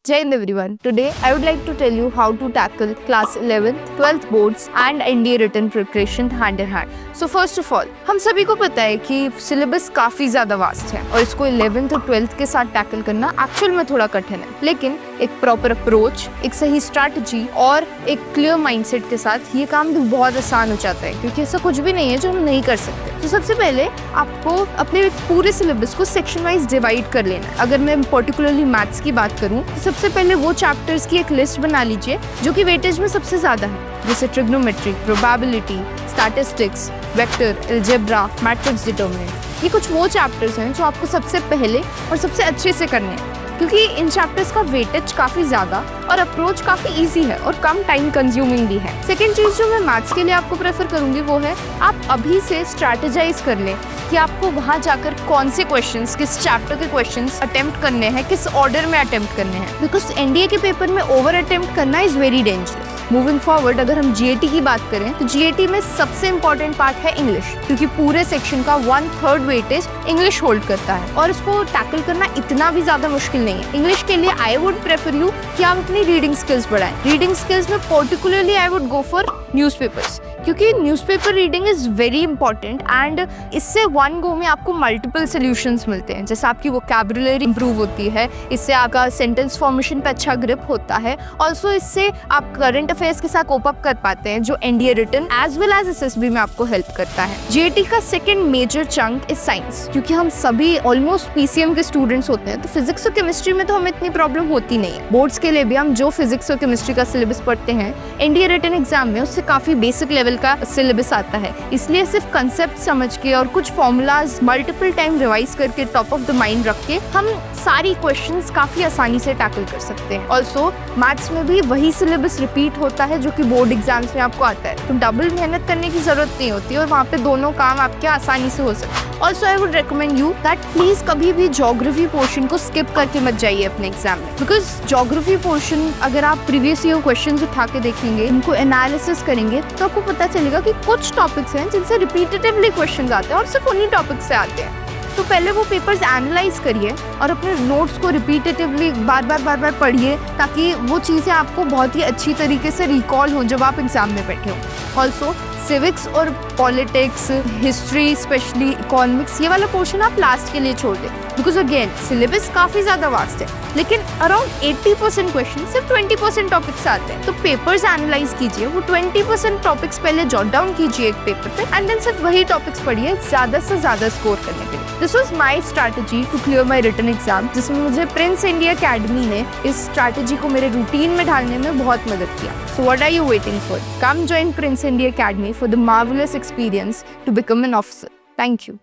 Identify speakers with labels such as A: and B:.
A: Jai Hind everyone. Today I would like to tell you how to tackle class 11th, 12th boards and NDA written preparation hand in hand. So first of all, हम सभी को पता है कि syllabus काफी ज्यादा vast है और इसको 11th और 12th के साथ टैकल करना एक्चुअल में थोड़ा कठिन है, लेकिन एक प्रॉपर अप्रोच, एक सही स्ट्रैटेजी और एक क्लियर माइंडसेट के साथ ये काम भी बहुत आसान हो जाता है, क्योंकि ऐसा कुछ भी नहीं है जो हम नहीं कर सकते। तो सबसे पहले आपको अपने पूरे सिलेबस को सेक्शन वाइज डिवाइड कर लेना है। अगर मैं पर्टिकुलरली मैथ्स की बात करूं तो सबसे पहले वो चैप्टर्स की एक लिस्ट बना लीजिए जो कि वेटेज में सबसे ज्यादा है, जैसे trigonometry, probability, statistics, vector, algebra, matrix determinant. ये कुछ वो चैप्टर्स हैं जो आपको सबसे पहले और सबसे अच्छे से करने हैं, क्योंकि इन चैप्टर्स का वेटेज काफ़ी ज़्यादा और अप्रोच काफ़ी इजी है और कम टाइम कंज्यूमिंग भी है। सेकेंड चीज़ जो मैं मैथ्स के लिए आपको प्रेफर करूँगी वो है आप अभी से स्ट्रैटेजाइज कर लें कि आपको वहाँ जाकर कौन से क्वेश्चंस, किस चैप्टर के क्वेश्चंस अटेम्प्ट करने हैं, किस ऑर्डर में अटेम्प्ट करने हैं, बिकॉज एनडीए के पेपर में ओवर अटेम्प्ट करना is very dangerous. Moving forward, अगर हम जीएटी की बात करें तो जीएटी में सबसे इंपॉर्टेंट पार्ट है इंग्लिश, क्योंकि पूरे सेक्शन का 1/3 वेटेज इंग्लिश होल्ड करता है और इसको टैकल करना इतना भी ज्यादा मुश्किल नहीं है। इंग्लिश के लिए आई वुड प्रेफर यू कि आप अपनी रीडिंग स्किल्स बढ़ाएं। रीडिंग स्किल्स में particularly I would go for newspapers, क्योंकि newspaper reading is very important and इससे वन गो में आपको मल्टीपल सोल्यूशंस मिलते हैं। जैसे आपकी वोकैबुलरी इंप्रूव होती है, इससे आपका सेंटेंस फॉर्मेशन पे अच्छा ग्रिप होता है, ऑल्सो इससे आप करंट अफेयर्स के साथ कोप अप कर पाते हैं जो NDA written as well as SSB में आपको हेल्प करता है। जीएटी का second major chunk is science, क्योंकि हम सभी ऑलमोस्ट पीसीएम के स्टूडेंट्स होते हैं, तो फिजिक्स और केमिस्ट्री में तो हमें इतनी प्रॉब्लम होती नहीं है। बोर्ड्स के लिए भी हम जो फिजिक्स और केमिस्ट्री का सिलेबस पढ़ते हैं एनडीए रिटन एग्जाम में उससे काफी बेसिक लेवल का सिलेबस आता है, इसलिए सिर्फ कंसेप्ट समझ के और कुछ फॉर्मूलाज मल्टीपल टाइम रिवाइज करके टॉप ऑफ द माइंड रख के हम सारी क्वेश्चंस काफी आसानी से टैकल कर सकते हैं। ऑल्सो मैथ्स में भी वही सिलेबस रिपीट होता है जो कि बोर्ड एग्जाम्स में आपको आता है, तो डबल मेहनत करने की जरूरत नहीं होती और वहाँ पे दोनों काम आपके आसानी से हो सकते हैं। Also I would recommend you that please कभी भी ज्योग्राफी पोर्शन को स्किप करके मत जाइए अपने एग्जाम में, बिकॉज ज्योग्राफी पोर्शन अगर आप प्रीवियस ईयर क्वेश्चंस उठा के देखेंगे, उनको एनालिसिस करेंगे, तो आपको पता चलेगा कि कुछ टॉपिक्स हैं जिनसे रिपीटेटिवली क्वेश्चंस आते हैं और सिर्फ उन्हीं टॉपिक से आते हैं। तो पहले वो पेपर्स एनालाइज करिए और अपने नोट्स को रिपीटेटिवली बार बार पढ़िए, ताकि वो चीज़ें आपको बहुत ही अच्छी तरीके से रिकॉल हो जब आप एग्जाम में बैठे हो। ऑल्सो सिविक्स और पॉलिटिक्स, हिस्ट्री, स्पेशली इकोनॉमिक्स, ये वाला पोर्शन आप लास्ट के लिए छोड़ दें, बिकॉज अगेन सिलेबस काफ़ी ज़्यादा वास्ट है, लेकिन अराउंड 80% क्वेश्चन सिर्फ 20% टॉपिक्स से आते हैं। तो पेपर्स एनालाइज कीजिए, वो 20% टॉपिक्स पहले जॉट डाउन कीजिए एक पेपर पे एंड देन सिर्फ वही टॉपिक्स पढ़िए ज़्यादा से ज़्यादा स्कोर करने के लिए। This was my strategy to clear my written exam, जिसमें मुझे प्रिंस इंडिया अकेडमी ने इस स्ट्रैटेजी को मेरे रूटीन में ढालने में बहुत मदद किया। So what are you waiting for? Come join Prince India Academy for the marvelous experience to become an officer. Thank you.